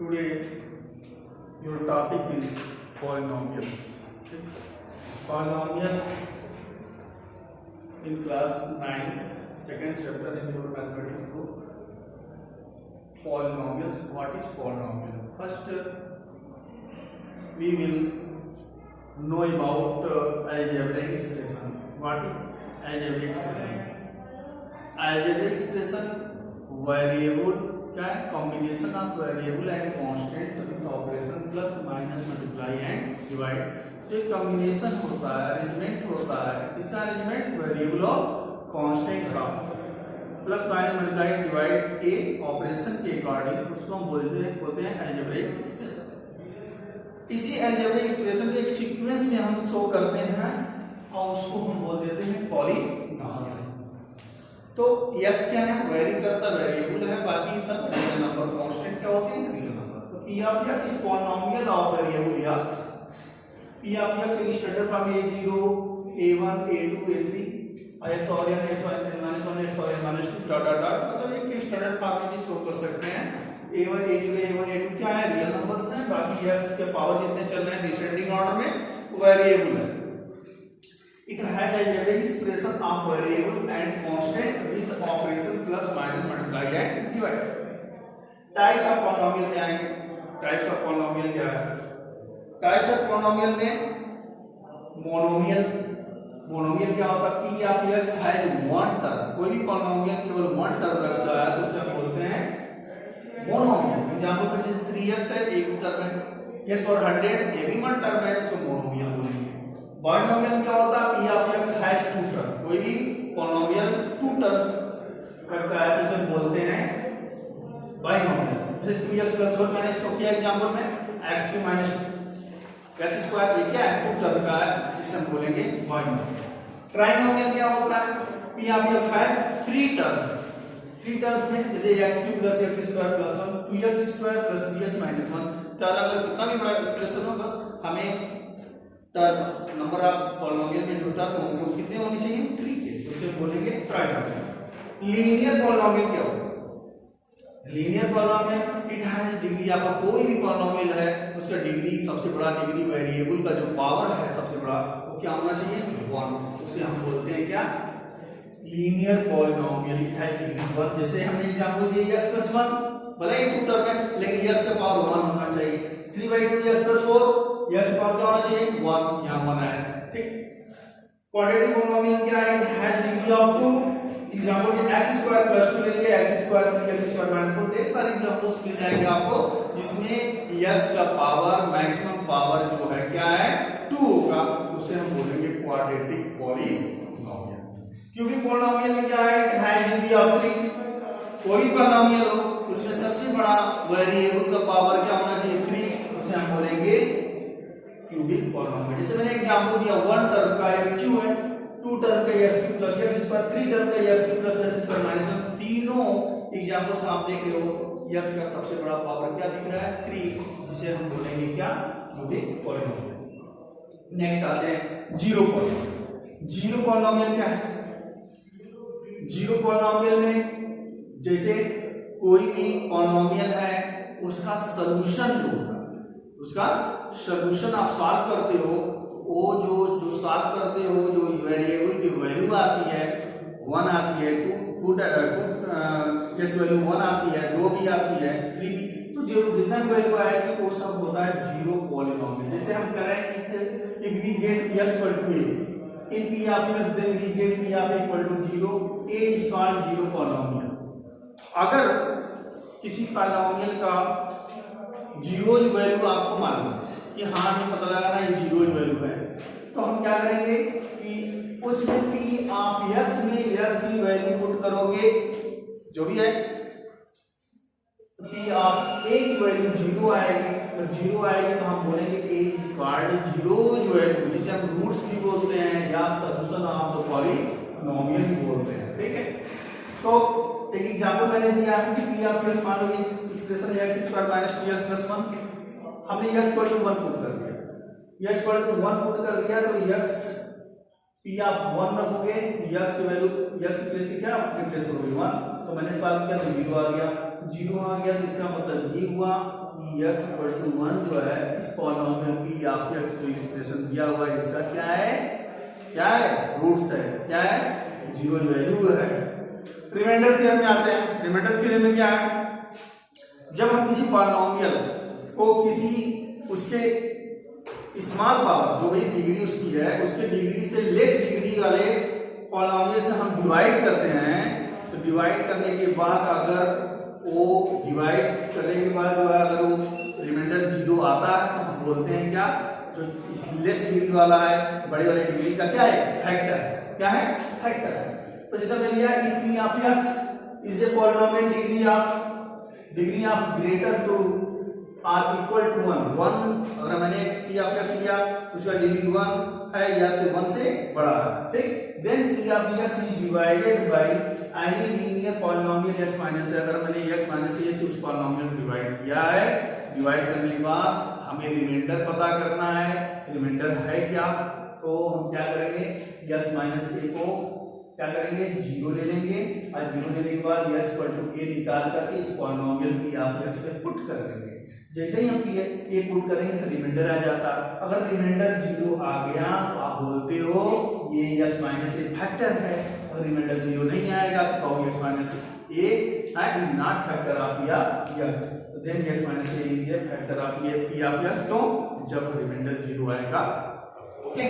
Today your topic is polynomials. Polynomial in class 9, second chapter in your mathematics book. Polynomials. What is polynomial? First, we will know about algebraic expression. What is algebraic expression? Algebraic expression variable क्या है, combination of variable and constant with operation plus minus multiply and divide. तो एक combination होता है, arrangement होता है, इसका arrangement variable और कांस्टेंट का plus minus multiply and divide के ऑपरेशन के अकॉर्डिंग उसको हम बोलते हैं अलजेब्रिक एक्सप्रेशन। इसी अलजेब्रिक एक्सप्रेशन को एक सीक्वेंस में हम शो करते हैं और उसको हम बोल देते हैं पॉलीनॉमियल। तो x क्या है, वेरी करता वेरिएबल है, बाकी सब रियल नंबर कांस्टेंट क्या होते हैं, रियल नंबर। तो p of x is polynomial of variable x। p of x की standard form a0 a1 a2 a3 s और n s और n -1 s और n -2 डॉट डॉट डॉट, मतलब एक स्टैंडर्ड फॉर्म में भी शो कर सकते हैं। a1 a0 a1 a2 क्या है, रियल नंबर्स हैं, बाकी x के पावर जितने चल रहे हैं डिसेंडिंग ऑर्डर में वेरिएबल है। It has algebraic expression of variable and constant with operation plus minus multiply and divide. Types of polynomial क्या है? Types of polynomial क्या है? Types of polynomial में मोनोमियल क्या होता है? P of x has one term. कोई भी polynomial केवल one term रखता है तो उसे हम बोलते हैं मोनोमियल। एग्जांपल में जैसे 3x है, एक टर्म है, yes और 100 ये भी one term है, उसको मोनोमियल बोलेंगे। बाइनोमियल क्या होता है, p of x has two terms। कोई भी पॉलिनोमियल टू टर्म्स रखता है तो उसे बोलते हैं बाइनोमियल। जैसे 2x + 1 मैंने इसको किया एग्जांपल में x के - x स्क्वायर, ये क्या है, टू टर्म का है, इसे हम बोलेंगे बाइनोमियल। ट्राइनोमियल क्या होता है, p of x है थ्री टर्म्स में, जैसे x³ + x² + 1 2x² + 3x - 1। तो अलग-अलग कितना भी बड़ा एक्सप्रेशन हो, बस हमें टर्म नंबर ऑफ पॉलिनोमियल में जो टर्म होंगे वो कितने होने चाहिए, 3 के, तो उसे बोलेंगे ट्राइनोमियल। लीनियर पॉलिनोमियल क्या होगा, linear polynomial it has degree. आपका कोई भी पॉलिनोमियल है उसका डिग्री, सबसे बड़ा डिग्री वेरिएबल का जो पावर है सबसे बड़ा, वो क्या होना चाहिए, 1। उसे हम बोलते हैं क्या, linear polynomial. It has degree 1। जैसे हमने एग्जांपल दिया x + 1, भले ही टू टर्म है लेकिन x का पावर 1 होना चाहिए। 3/2 x + 4, यस पावर क्या होना चाहिए, 1, यहां 1 है, ठीक। क्वाड्रेटिक पॉलिनोमियल क्या है, it has degree of 2। Example में x² + 2 ले लिया, x² 3x² - 4, ढेर सारे एग्जांपल्स मिल जाएंगे आपको जिसमें x का पावर मैक्सिमम पावर जो है क्या है, 2 होगा, उसे हम बोलेंगे क्वाड्रेटिक पॉलिनोमियल। क्योंकि पॉलिनोमियल में क्या है, इट हैज डिग्री ऑफ 3। कोई पॉलिनोमियल हो उसमें सबसे बड़ा वेरिएबल का पावर क्या होना चाहिए, 3, उसे हम बोलेंगे क्यूबिक पॉलिनोमियल। जैसे मैंने एग्जांपल दिया, 1 टर्म का x³ है, 2 टर्म का x³ + x², 3 टर्म का x³ + x² - 1। तीनों एग्जांपल्स में आप देख रहे हो x का सबसे बड़ा पावर क्या दिख रहा है, 3, जिसे हम बोलेंगे क्या, क्यूबिक पॉलिनोमियल। नेक्स्ट आते हैं जीरो पॉलिनोमियल। जीरो पॉलिनोमियल क्या है, जीरो पॉलिनोमियल में जैसे कोई भी पॉलिनोमियल है उसका सॉल्यूशन जो होगा, उसका सॉल्यूशन आप सॉल्व करते हो, वो जो सॉल्व करते हो, जो वेरिएबल की वैल्यू आती है 1 आती है, 2 इस वैल्यू 1 आती है, 2 भी आती है, 3 भी, तो जो जितना भी वैल्यू आएगी वो सब होता है जीरो पॉलिनोमियल। जैसे हम करें if we get x = a in p of x then we get p of a = 0, a is called zero polynomial. अगर किसी पॉलिनोमियल का जीरोज वैल्यू आपको मालूम है कि हाँ हमें पता लगा ना ये जीरोज वैल्यू है, तो हम क्या करेंगे कि उसमें p ऑफ x में x की वैल्यू पुट करोगे जो भी है, p ऑफ a की वैल्यू 0 आएगी। तो 0 आएगी तो हम बोलेंगे a is called zeros value, जिसे हम रूट्स भी बोलते हैं या सॉल्यूशन ऑफ द पॉलिनोमियल भी बोलते हैं, ठीक है। तो एक एग्जांपल मैंने दिया है कि p ऑफ x, मान लो ये एक्सप्रेशन x² - 2x + 1, हमने x = 1 पुट कर दिया, x = 1 पुट कर दिया तो x p ऑफ 1 रखोगे, x की वैल्यू x की प्लेस पे क्या रिप्लेस होगी 1, तो मैंने सॉल्व किया तो 0 आ गया। जीरो आ गया तो इसका मतलब ये हुआ कि x इक्वल टू 1 जो है इस पॉलिनोमियल की ऑफ x जो एक्सप्रेशन दिया हुआ है इसका क्या है रूट्स है, क्या है जीरो वैल्यू है। रिमाइंडर थ्योरम में आते हैं। रिमाइंडर थ्योरम में क्या है, जब हम किसी पॉलिनोमियल को किसी उसके स्मॉल पावर जो भाई डिग्री उसकी है उसके डिग्री से लेस डिग्री वाले पॉलिनोमियल से हम डिवाइड करते हैं, तो डिवाइड करने के बाद अगर वो डिवाइड करने के बाद जो है अगर वो रिमाइंडर जीरो आता है तो हम बोलते हैं क्या, जो लेस डिग्री वाला है बड़े वाले डिग्री का क्या है फैक्टर है, क्या है फैक्टर है। तो जैसे मैंने लिया p of x is a polynomial degree of greater to or equal to 1 अगर मैंने p ऑफ x लिया उसका डिग्री 1 है या तो 1 से बड़ा है, ठीक। Then p of x is divided by any linear polynomial x minus a। अगर मैंने x माइनस a से उस पॉलिनोमियल को डिवाइड किया है, डिवाइड करने के बाद हमें रिमाइंडर पता करना है, रिमाइंडर है क्या, तो हम क्या करेंगे x माइनस a को क्या करेंगे जीरो ले लेंगे और जीरो लेने के बाद x इक्वल टू a निकाल करके इस पॉलिनोमियल की आप x पे पुट कर देंगे। जैसे ही हम a पुट करेंगे तो रिमाइंडर आ जाता। अगर रिमाइंडर जीरो आ गया तो आप बोलते हो ये x माइनस a फैक्टर है। अगर रिमाइंडर जीरो नहीं आएगा तो कहो x minus a is not factor of x, तो then x minus a is a factor of p of x। तो जब रिमाइंडर जीरो आएगा, ओके।